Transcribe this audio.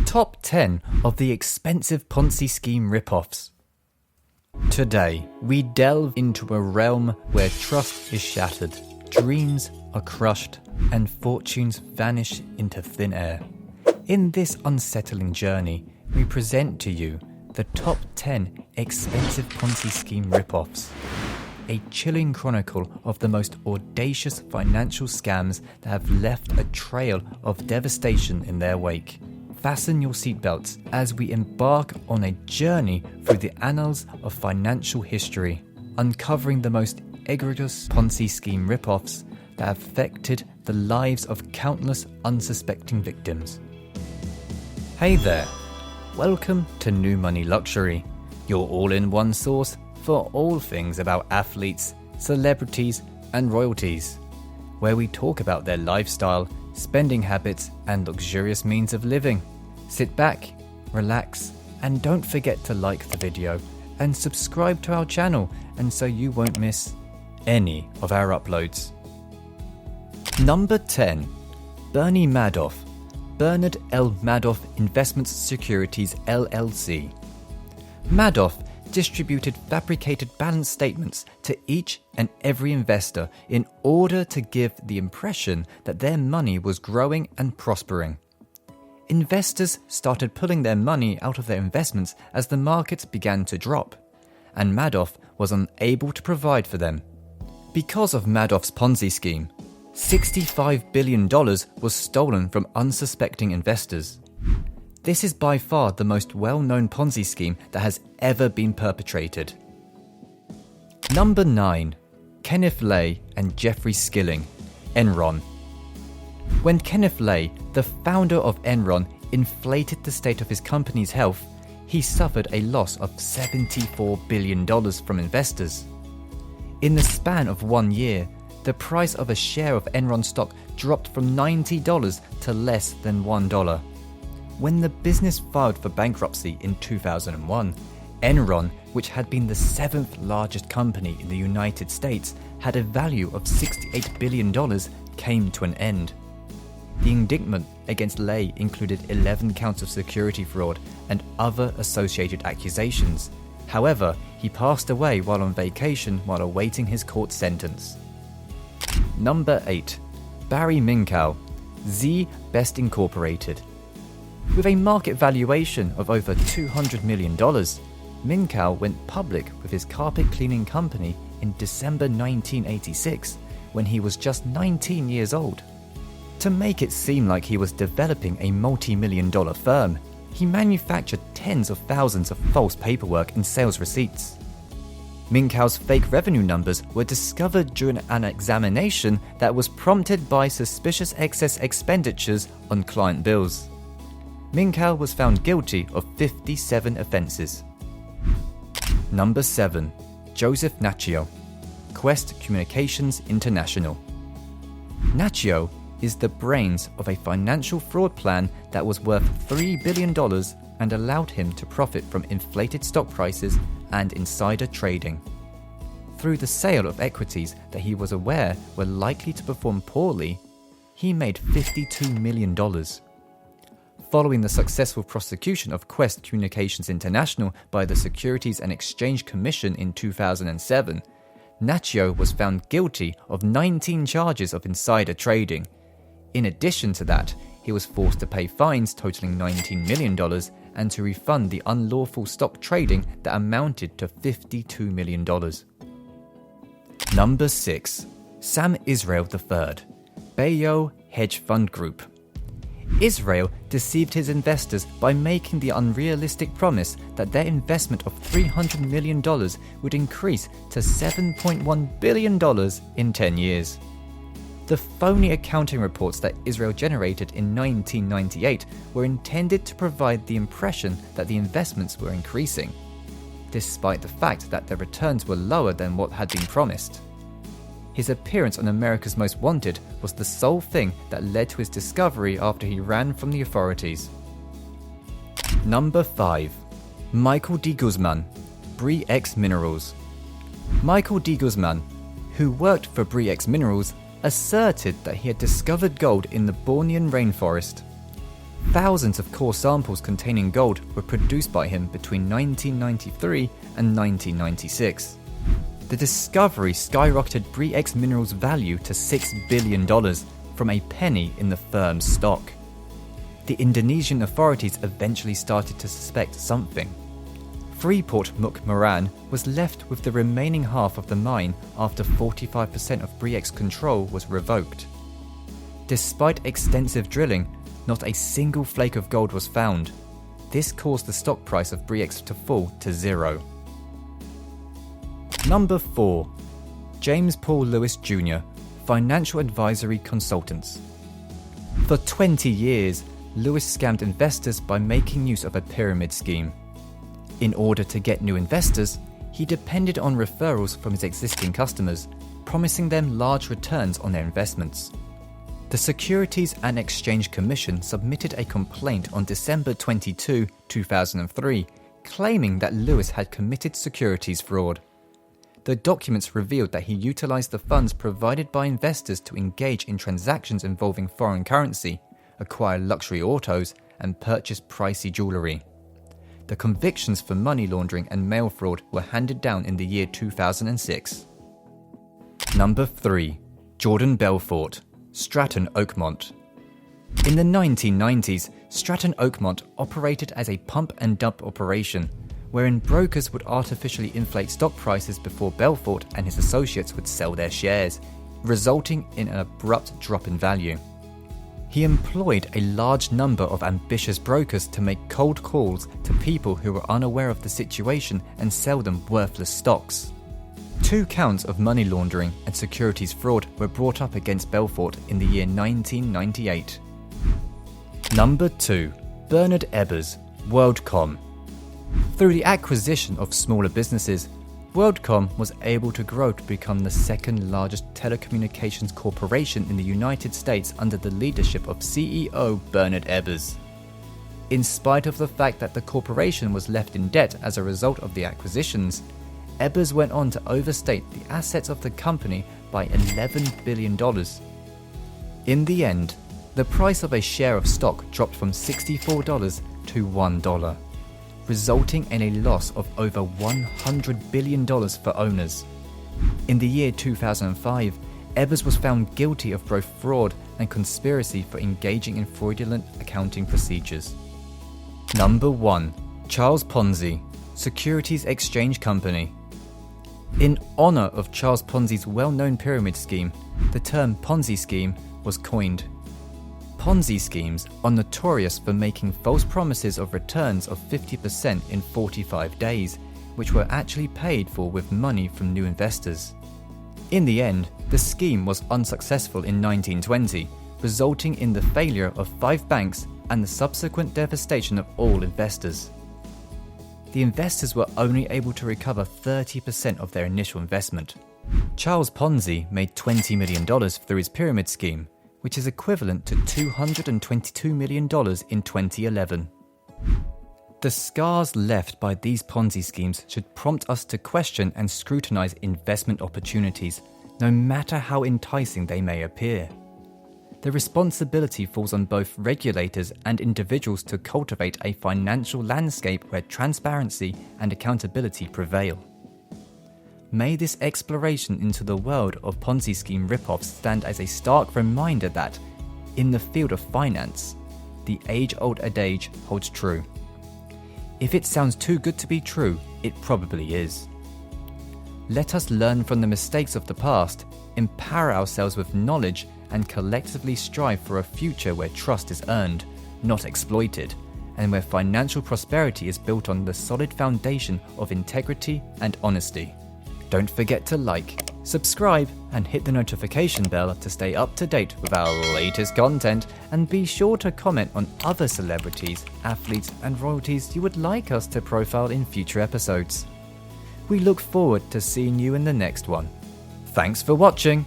Top 10 of the Expensive Ponzi Scheme Ripoffs. Today, we delve into a realm where trust is shattered, dreams are crushed, and fortunes vanish into thin air. In this unsettling journey, we present to you the top 10 Expensive Ponzi Scheme Ripoffs. A chilling chronicle of the most audacious financial scams that have left a trail of devastation in their wake. Fasten your seatbelts as we embark on a journey through the annals of financial history, uncovering the most egregious Ponzi scheme ripoffs that have affected the lives of countless unsuspecting victims. Hey there, welcome to New Money Luxury, your all-in-one source for all things about athletes, celebrities, and royalties, where we talk about their lifestyle, spending habits, and luxurious means of living. Sit back, relax, and don't forget to like the video and subscribe to our channel, and so you won't miss any of our uploads. Number 10. Bernie Madoff, Bernard L. Madoff Investments Securities LLC. Madoff distributed fabricated balance statements to each and every investor in order to give the impression that their money was growing and prospering. Investors started pulling their money out of their investments as the markets began to drop, and Madoff was unable to provide for them. Because of Madoff's Ponzi scheme, $65 billion was stolen from unsuspecting investors. This is by far the most well-known Ponzi scheme that has ever been perpetrated. Number 9. Kenneth Lay and Jeffrey Skilling, Enron. When Kenneth Lay, the founder of Enron, inflated the state of his company's health, he suffered a loss of $74 billion from investors. In the span of 1 year, the price of a share of Enron stock dropped from $90 to less than $1. When the business filed for bankruptcy in 2001, Enron, which had been the 7th largest company in the United States, had a value of $68 billion, came to an end. The indictment against Lay included 11 counts of security fraud and other associated accusations. However, he passed away while on vacation while awaiting his court sentence. Number 8. Barry Minkow, Z Best Incorporated. With a market valuation of over $200 million, Minkow went public with his carpet cleaning company in December 1986 when he was just 19 years old. To make it seem like he was developing a multi-million-dollar firm, he manufactured tens of thousands of false paperwork and sales receipts. Minkow's fake revenue numbers were discovered during an examination that was prompted by suspicious excess expenditures on client bills. Minkow was found guilty of 57 offences. Number 7. Joseph Naccio, Quest Communications International. Naccio is the brains of a financial fraud plan that was worth $3 billion and allowed him to profit from inflated stock prices and insider trading. Through the sale of equities that he was aware were likely to perform poorly, he made $52 million. Following the successful prosecution of Quest Communications International by the Securities and Exchange Commission in 2007, Naccio was found guilty of 19 charges of insider trading. In addition to that, he was forced to pay fines totaling $19 million and to refund the unlawful stock trading that amounted to $52 million. Number 6. Sam Israel III, Bayo Hedge Fund Group. Israel deceived his investors by making the unrealistic promise that their investment of $300 million would increase to $7.1 billion in 10 years. The phony accounting reports that Israel generated in 1998 were intended to provide the impression that the investments were increasing, despite the fact that their returns were lower than what had been promised. His appearance on America's Most Wanted was the sole thing that led to his discovery after he ran from the authorities. Number 5. Michael D. Guzman, Bre-X Minerals. Michael D. Guzman, who worked for Bre-X Minerals, asserted that he had discovered gold in the Bornean rainforest. Thousands of core samples containing gold were produced by him between 1993 and 1996. The discovery skyrocketed Bre-X Minerals' value to $6 billion from a penny in the firm's stock. The Indonesian authorities eventually started to suspect something. Freeport-McMoran was left with the remaining half of the mine after 45% of Bre-X control was revoked. Despite extensive drilling, not a single flake of gold was found. This caused the stock price of Bre-X to fall to zero. Number 4. James Paul Lewis Jr., Financial Advisory Consultants. For 20 years, Lewis scammed investors by making use of a pyramid scheme. In order to get new investors, he depended on referrals from his existing customers, promising them large returns on their investments. The Securities and Exchange Commission submitted a complaint on December 22, 2003, claiming that Lewis had committed securities fraud. The documents revealed that he utilized the funds provided by investors to engage in transactions involving foreign currency, acquire luxury autos, and purchase pricey jewelry. The convictions for money laundering and mail fraud were handed down in the year 2006. Number 3. Jordan Belfort, Stratton Oakmont. In the 1990s, Stratton Oakmont operated as a pump and dump operation, wherein brokers would artificially inflate stock prices before Belfort and his associates would sell their shares, resulting in an abrupt drop in value. He employed a large number of ambitious brokers to make cold calls to people who were unaware of the situation and sell them worthless stocks. 2 counts of money laundering and securities fraud were brought up against Belfort in the year 1998. Number 2. Bernard Ebbers, WorldCom. Through the acquisition of smaller businesses, WorldCom was able to grow to become the second largest telecommunications corporation in the United States under the leadership of CEO Bernard Ebbers. In spite of the fact that the corporation was left in debt as a result of the acquisitions, Ebbers went on to overstate the assets of the company by $11 billion. In the end, the price of a share of stock dropped from $64 to $1, resulting in a loss of over $100 billion for owners. In the year 2005, Ebbers was found guilty of both fraud and conspiracy for engaging in fraudulent accounting procedures. Number 1. Charles Ponzi, Securities Exchange Company. In honor of Charles Ponzi's well-known pyramid scheme, the term Ponzi scheme was coined. Ponzi schemes are notorious for making false promises of returns of 50% in 45 days, which were actually paid for with money from new investors. In the end, the scheme was unsuccessful in 1920, resulting in the failure of 5 banks and the subsequent devastation of all investors. The investors were only able to recover 30% of their initial investment. Charles Ponzi made $20 million through his pyramid scheme, which is equivalent to $222 million in 2011. The scars left by these Ponzi schemes should prompt us to question and scrutinize investment opportunities, no matter how enticing they may appear. The responsibility falls on both regulators and individuals to cultivate a financial landscape where transparency and accountability prevail. May this exploration into the world of Ponzi scheme ripoffs stand as a stark reminder that, in the field of finance, the age-old adage holds true. If it sounds too good to be true, it probably is. Let us learn from the mistakes of the past, empower ourselves with knowledge, and collectively strive for a future where trust is earned, not exploited, and where financial prosperity is built on the solid foundation of integrity and honesty. Don't forget to like, subscribe, and hit the notification bell to stay up to date with our latest content, and be sure to comment on other celebrities, athletes, and royalties you would like us to profile in future episodes. We look forward to seeing you in the next one. Thanks for watching!